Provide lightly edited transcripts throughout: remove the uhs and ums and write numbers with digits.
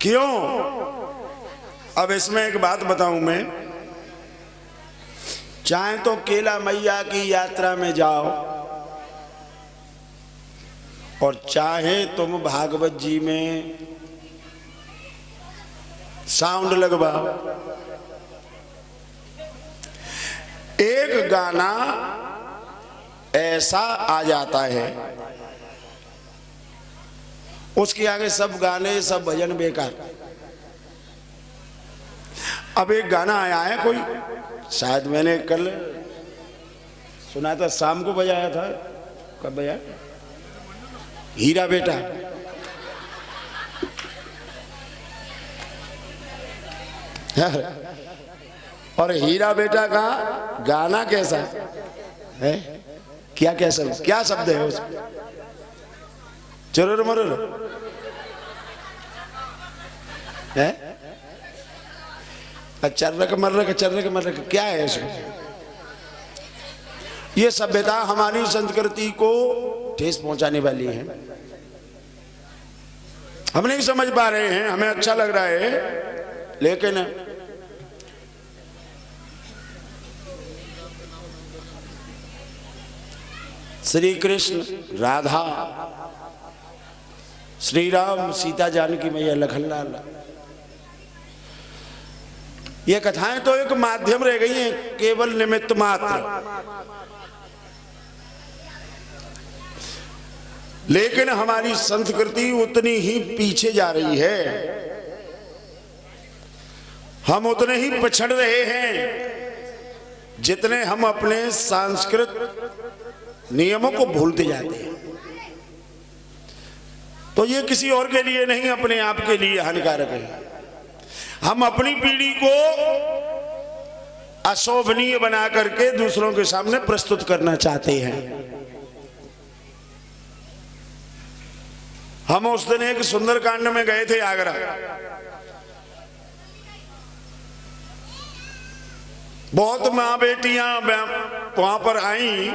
क्यों? अब इसमें एक बात बताऊं मैं, चाहे तो केला मैया की यात्रा में जाओ और चाहे तुम भागवत जी में साउंड लगवाओ, एक गाना ऐसा आ जाता है उसके आगे सब गाने सब भजन बेकार। अब एक गाना आया है, कोई शायद मैंने कल सुना था, शाम को बजाया था, कब बजाया? हीरा बेटा। और हीरा बेटा का गाना कैसा है? क्या शब्द है उसमें? चुरुर मुरुर है, चर्रक मर्रक क्या है इसमें? ये सभ्यता हमारी संस्कृति को ठेस पहुंचाने वाली है। हम नहीं समझ पा रहे हैं, हमें अच्छा लग रहा है, लेकिन श्री कृष्ण, राधा, श्री राम, सीता जानकी मैया, लखनलाल, ये कथाएं तो एक माध्यम रह गई हैं, केवल निमित्त मात्र। लेकिन हमारी संस्कृति उतनी ही पीछे जा रही है, हम उतने ही पिछड़ रहे हैं जितने हम अपने सांस्कृतिक नियमों को भूलते जाते हैं। तो ये किसी और के लिए नहीं, अपने आप के लिए हानिकारक है। हम अपनी पीढ़ी को अशोभनीय बना करके दूसरों के सामने प्रस्तुत करना चाहते हैं। हम उस दिन एक सुंदरकांड में गए थे आगरा, बहुत मां बेटियां वहां पर आई।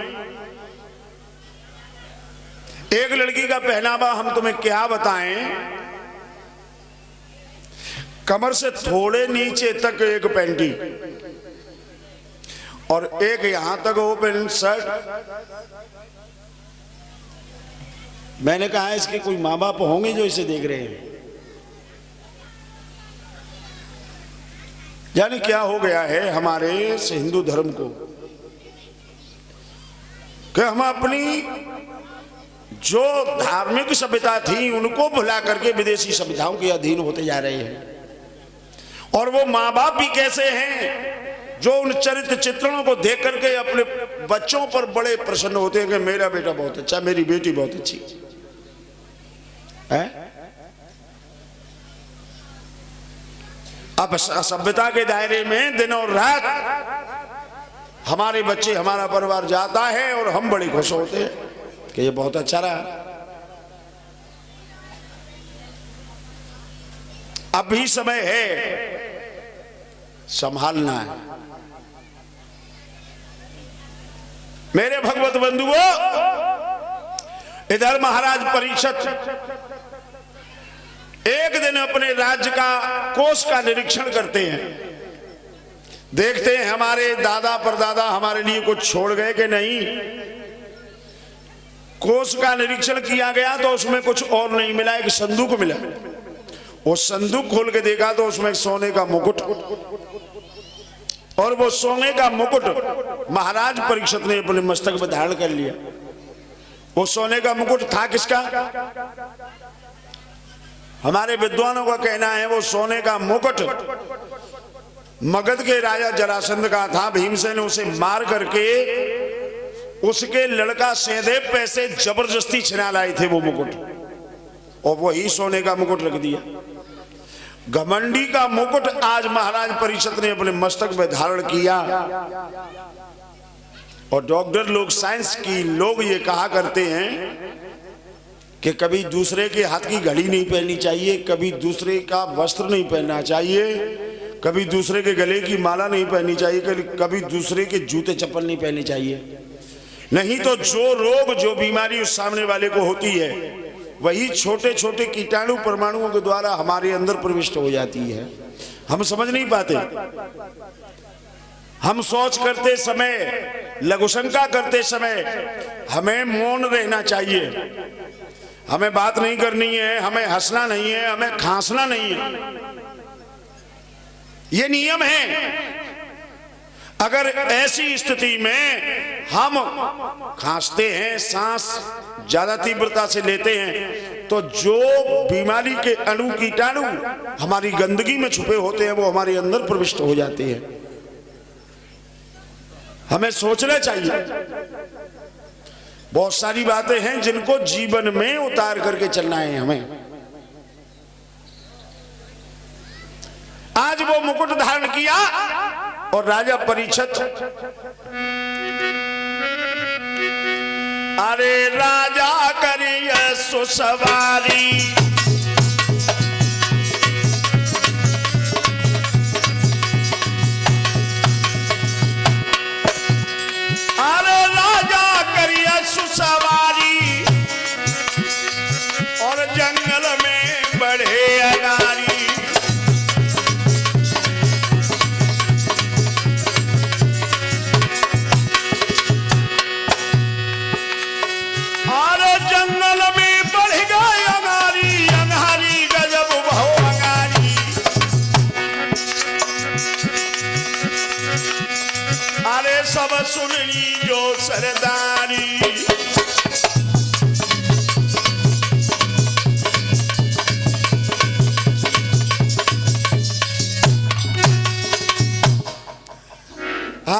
एक लड़की का पहनावा हम तुम्हें क्या बताएं, कमर से थोड़े नीचे तक एक पैंटी और एक यहां तक ओपन शर्ट। मैंने कहा इसके कोई माँ बाप होंगे जो इसे देख रहे हैं। यानी क्या हो गया है हमारे हिंदू धर्म को कि हम अपनी जो धार्मिक सभ्यता थी उनको भुला करके विदेशी सभ्यताओं के अधीन होते जा रहे हैं। और वो माँ बाप भी कैसे हैं जो उन चरित्र चित्रणों को देख करके अपने बच्चों पर बड़े प्रसन्न होते हैं कि मेरा बेटा बहुत अच्छा, मेरी बेटी बहुत अच्छी है। अब सभ्यता के दायरे में दिन और रात हमारे बच्चे, हमारा परिवार जाता है और हम बड़े खुश होते हैं कि ये बहुत अच्छा रहा। अब भी समय है, संभालना है। मेरे भगवत बंधुओं, इधर महाराज परीक्षित एक दिन अपने राज्य का कोष का निरीक्षण करते हैं, देखते हैं हमारे दादा परदादा हमारे लिए कुछ छोड़ गए कि नहीं। कोष का निरीक्षण किया गया तो उसमें कुछ और नहीं मिला, एक संदूक मिला। वो संदूक खोल के देखा तो उसमें एक सोने का मुकुट, और वो सोने का मुकुट महाराज परीक्षित ने अपने मस्तक पर धारण कर लिया। वो सोने का मुकुट था किसका? हमारे विद्वानों का कहना है वो सोने का मुकुट मगध के राजा जरासंध का था। भीमसेन ने उसे मार करके उसके लड़का सहदेव पे से जबरदस्ती छिना लाए थे वो मुकुट, और वही सोने का मुकुट रख दिया। घमंडी का मुकुट आज महाराज परीक्षित ने अपने मस्तक में धारण किया। और डॉक्टर लोग, साइंस की लोग ये कहा करते हैं कि कभी दूसरे के हाथ की घड़ी नहीं पहननी चाहिए, कभी दूसरे का वस्त्र नहीं पहनना चाहिए, कभी दूसरे के गले की माला नहीं पहननी चाहिए, कभी दूसरे के जूते चप्पल नहीं पहनने चाहिए। नहीं तो जो रोग जो बीमारी उस सामने वाले को होती है वही छोटे छोटे कीटाणु परमाणुओं के द्वारा हमारे अंदर प्रविष्ट हो जाती है। हम समझ नहीं पाते। हम सोच करते समय, लघुशंका करते समय हमें मौन रहना चाहिए। हमें बात नहीं करनी है, हमें हंसना नहीं है, हमें खांसना नहीं है। ये नियम है। अगर ऐसी स्थिति में हम खांसते हैं, सांस ज्यादा तीव्रता से लेते हैं, तो जो बीमारी के अणु कीटाणु हमारी गंदगी में छुपे होते हैं वो हमारे अंदर प्रविष्ट हो जाते हैं। हमें सोचना चाहिए। बहुत सारी बातें हैं जिनको जीवन में उतार करके चलना है हमें। आज वो मुकुट धारण किया और राजा परीक्षित, अरे राजा करिए सुसवारी, अरे राजा करिए सुसवारी और जंगल में बढ़े अगारी। जंगल में बढ़ गए अगारी, अनहारी गजब भव अगारी। अरे सब सुन ली जो सरदार,